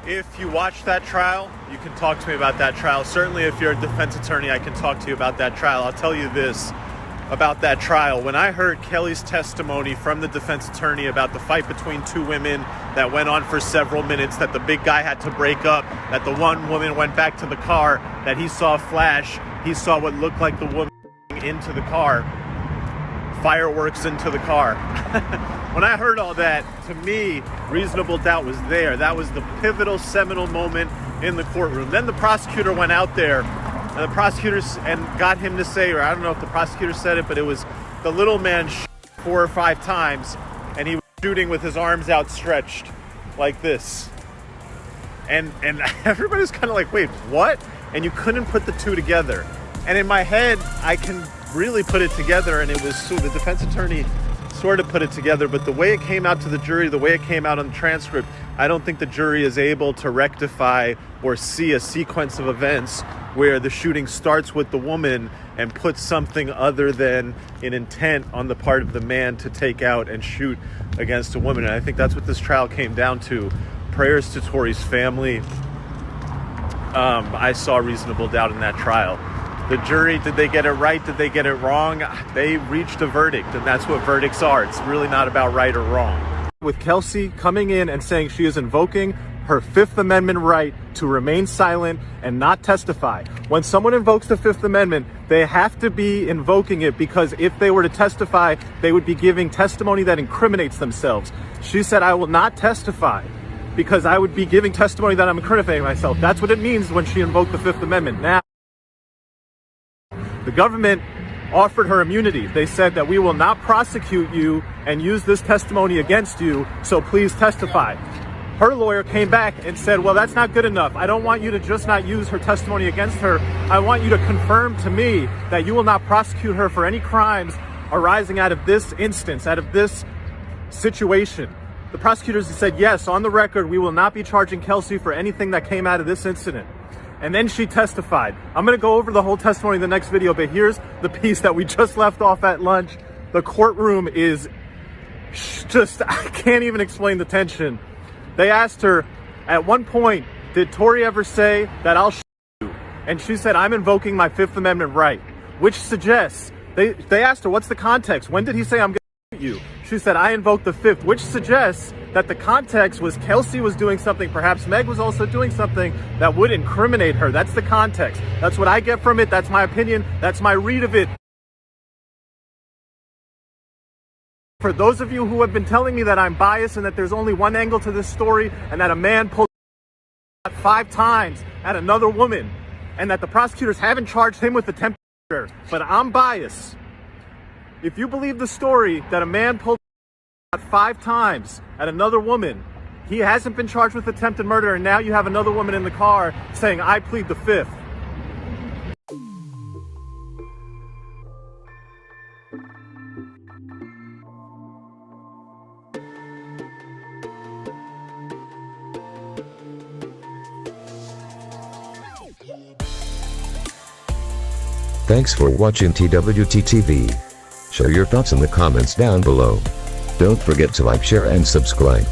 If you watch that trial, you can talk to me about that trial. Certainly if you're a defense attorney, I can talk to you about that trial. I'll tell you this about that trial. When I heard Kelly's testimony from the defense attorney about the fight between two women that went on for several minutes, that the big guy had to break up, that the one woman went back to the car, that he saw a flash, he saw what looked like the woman into the car, fireworks into the car. When I heard all that, to me, reasonable doubt was there. That was the pivotal, seminal moment in the courtroom. Then the prosecutor went out there, and the prosecutors and got him to say, or I don't know if the prosecutor said it, but it was the little man 4 or 5 times, and he was shooting with his arms outstretched like this. And everybody's kind of like, wait, what? And you couldn't put the two together. And in my head, I can really put it together, and it was so the defense attorney sort of put it together, but the way it came out to the jury, the way it came out on the transcript, I don't think the jury is able to rectify or see a sequence of events where the shooting starts with the woman and puts something other than an intent on the part of the man to take out and shoot against a woman. And I think that's what this trial came down to. Prayers to Tori's family. I saw reasonable doubt in that trial. The jury, did they get it right? Did they get it wrong? They reached a verdict, and that's what verdicts are. It's really not about right or wrong. With Kelsey coming in and saying she is invoking her Fifth Amendment right to remain silent and not testify. When someone invokes the Fifth Amendment, they have to be invoking it because if they were to testify, they would be giving testimony that incriminates themselves. She said, I will not testify because I would be giving testimony that I'm incriminating myself. That's what it means when she invoked the Fifth Amendment. Now, the government offered her immunity. They said that we will not prosecute you and use this testimony against you, so please testify. Her lawyer came back and said, well, that's not good enough. I don't want you to just not use her testimony against her. I want you to confirm to me that you will not prosecute her for any crimes arising out of this instance, out of this situation. The prosecutors said, yes, on the record, we will not be charging Kelsey for anything that came out of this incident. And then she testified. I'm going to go over the whole testimony in the next video, but here's the piece that we just left off at lunch. The courtroom is just, I can't even explain the tension. They asked her, at one point, did Tori ever say that I'll shoot you? And she said, I'm invoking my Fifth Amendment right, which suggests, they asked her, what's the context? When did he say I'm going to shoot you? She said, I invoked the Fifth, which suggests that the context was Kelsey was doing something, perhaps Meg was also doing something that would incriminate her. That's the context. That's what I get from it. That's my opinion. That's my read of it. For those of you who have been telling me that I'm biased and that there's only one angle to this story and that a man pulled 5 times at another woman and that the prosecutors haven't charged him with attempted murder, but I'm biased. If you believe the story that a man pulled 5 times at another woman, he hasn't been charged with attempted murder, and now you have another woman in the car saying, I plead the Fifth. Thanks for watching TWT TV. Share your thoughts in the comments down below. Don't forget to like, share and subscribe.